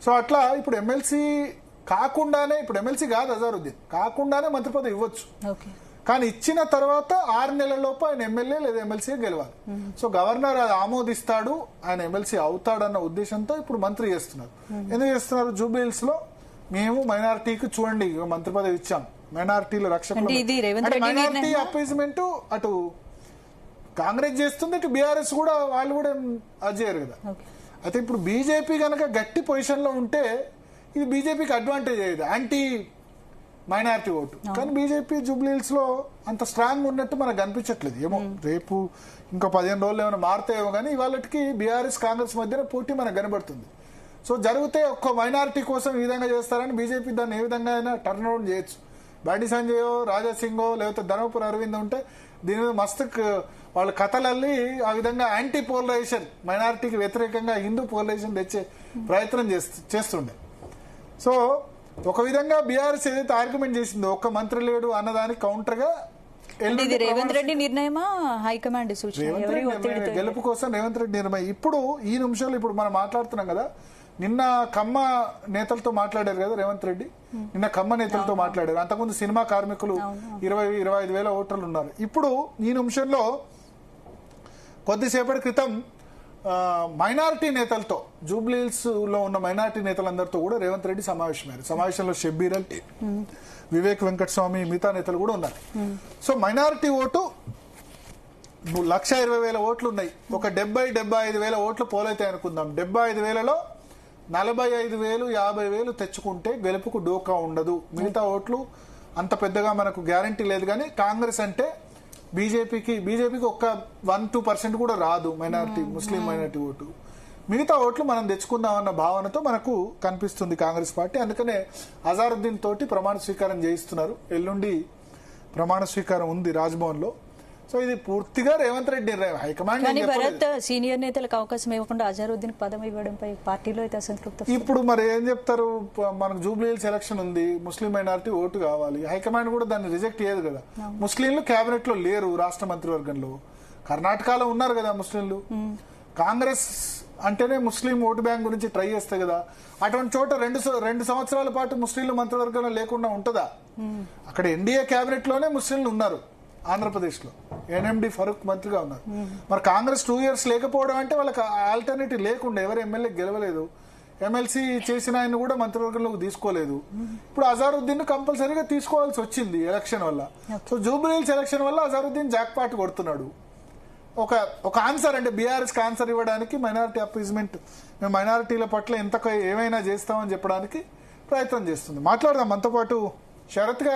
So అట్లా ఇప్పుడు MLC కాకుండానే, ఇప్పుడు ఎమ్మెల్సీ కాదు అజారుద్దీన్, కాకుండానే మంత్రి పదవి ఇవ్వచ్చు. కానీ ఇచ్చిన తర్వాత 6 నెలలలోపు ఆయన ఎమ్మెల్యే లేదా ఎమ్మెల్సీ గెలవాలి. సో గవర్నర్ అది ఆమోదిస్తాడు, ఆయన ఎమ్మెల్సీ అవుతాడన్న ఉద్దేశంతో ఇప్పుడు మంత్రి చేస్తున్నారు. ఎందుకు చేస్తున్నారు? జూబ్లీహిల్స్ లో మేము మైనారిటీకి చూడండి మంత్రి పదవి ఇచ్చాం, మైనారిటీల రక్షకులు, మైనారిటీ అపీజ్మెంట్ అటు కాంగ్రెస్ చేస్తుంది, ఇటు బీఆర్ఎస్ కూడా వాళ్ళు కూడా అది చేయరు కదా. అయితే ఇప్పుడు బీజేపీ కనుక గట్టి పొజిషన్ లో ఉంటే ఇది బీజేపీకి అడ్వాంటేజ్ అయ్యేది, యాంటీ మైనారిటీ ఓటు. కానీ బీజేపీ జూబ్లీహిల్స్ లో అంత స్ట్రాంగ్ ఉన్నట్టు మనకు కనిపించట్లేదు. ఏమో రేపు ఇంకో 15 రోజులు ఏమైనా మారుతాయేమో, కానీ ఇవాళకి బీఆర్ఎస్ కాంగ్రెస్ మధ్యన పోటీ మనకు కనబడుతుంది. సో జరిగితే ఒక్క మైనారిటీ కోసం ఈ విధంగా చేస్తారని బీజేపీ దాన్ని ఏ విధంగా అయినా టర్న్ అరౌండ్ చేయొచ్చు. బండి సంజయో, రాజా సింగో, లేకపోతే ధర్మపురి అరవింద్ ఉంటే దీని మీద మస్తు వాళ్ళ కథలల్లి ఆ విధంగా యాంటీ పోలరైజేషన్, మైనారిటీకి వ్యతిరేకంగా హిందూ పోలరైజేషన్ తెచ్చే ప్రయత్నం చేస్తుండే. సో ఒక విధంగా బీఆర్ఎస్ ఏదైతే ఆర్గ్యుమెంట్ చేసిందో ఒక్క మంత్రి లేడు అన్నదానికి కౌంటర్ గా రేవంత్ రెడ్డి నిర్ణయమా, హైకమాండ్ గెలుపు కోసం రేవంత్ రెడ్డి నిర్ణయం. ఇప్పుడు ఈ నిమిషంలో ఇప్పుడు మనం మాట్లాడుతున్నాం కదా, నిన్న కమ్మ నేతలతో మాట్లాడారు కదా రేవంత్ రెడ్డి, నిన్న కమ్మ నేతలతో మాట్లాడారు. అంతకుముందు సినిమా కార్మికులు 20-25 వేల ఓటర్లు ఉన్నారు. ఇప్పుడు ఈ నిమిషంలో కొద్దిసేపటి క్రితం మైనారిటీ నేతలతో, జూబ్లీహిల్స్ లో ఉన్న మైనారిటీ నేతలందరితో కూడా రేవంత్ రెడ్డి సమావేశమయ్యారు. సమావేశంలో షబ్బీర్ అలీ, వివేక్ వెంకటస్వామి, మిగతా నేతలు కూడా ఉన్నారు. సో మైనారిటీ ఓటు 1,20,000 ఓట్లు ఉన్నాయి. ఒక 70-75 వేల ఓట్లు పోలైతాయి అనుకుందాం. 75,000లో 45,000, 50,000 తెచ్చుకుంటే గెలుపుకు డోకా ఉండదు. మిగతా ఓట్లు అంత పెద్దగా మనకు గ్యారంటీ లేదు. కానీ కాంగ్రెస్ అంటే బీజేపీకి ఒక్క 1-2% కూడా రాదు మైనారిటీ, ముస్లిం మైనారిటీ ఓటు. మిగతా ఓట్లు మనం తెచ్చుకుందామన్న భావనతో మనకు కనిపిస్తుంది కాంగ్రెస్ పార్టీ. అందుకనే అజారుద్దీన్ తోటి ప్రమాణ స్వీకారం చేయిస్తున్నారు. ఎల్లుండి ప్రమాణ స్వీకారం ఉంది రాజ్భవన్ లో. సో ఇది పూర్తిగా రేవంత్ రెడ్డి హైకమాండ్. భరత్ సీనియర్ నేతలకు అవకాశం ఇవ్వకుండా అజారుద్దీన్ పదం ఇవ్వడంపై పార్టీలో అయితే అసంతృప్తి. ఇప్పుడు మరి ఏం చెప్తారు? మనకు జూబ్లీహిల్స్ ఎలక్షన్ ఉంది, ముస్లిం మైనారిటీ ఓటు కావాలి. హైకమాండ్ కూడా దాన్ని రిజెక్ట్ చేయదు కదా. ముస్లింలు కేబినెట్ లో లేరు, రాష్ట్ర మంత్రివర్గంలో. కర్ణాటకలో ఉన్నారు కదా ముస్లింలు. కాంగ్రెస్ అంటేనే ముస్లిం ఓటు బ్యాంక్ గురించి ట్రై చేస్తే కదా. అటువంటి చోట 2 సంవత్సరాల పాటు ముస్లింలు మంత్రివర్గంలో లేకుండా ఉంటుందా? అక్కడ ఎన్డీఏ కేబినెట్ లోనే ముస్లింలు ఉన్నారు. ఆంధ్రప్రదేశ్ లో ఎన్ఎండి ఫరూక్ మంత్రిగా ఉన్నారు. మరి కాంగ్రెస్ 2 years లేకపోవడం అంటే వాళ్ళకి ఆల్టర్నేటివ్ లేకుండా, ఎవరు ఎమ్మెల్యే గెలవలేదు, ఎమ్మెల్సీ చేసిన ఆయన కూడా మంత్రివర్గంలోకి తీసుకోలేదు. ఇప్పుడు అజారుద్దీన్ కంపల్సరీగా తీసుకోవాల్సి వచ్చింది ఎలక్షన్ వల్ల. సో జూబ్లీహిల్స్ ఎలక్షన్ వల్ల అజారుద్దీన్ జాక్పాట్ కొడుతున్నాడు. ఒక ఆన్సర్ అంటే బీఆర్ఎస్ కి ఆన్సర్ ఇవ్వడానికి, మైనారిటీ అపీజ్మెంట్, మేము మైనారిటీల పట్ల ఎంత ఏమైనా చేస్తామని చెప్పడానికి ప్రయత్నం చేస్తుంది. మాట్లాడదాం. మనతో పాటు శరత్ గారు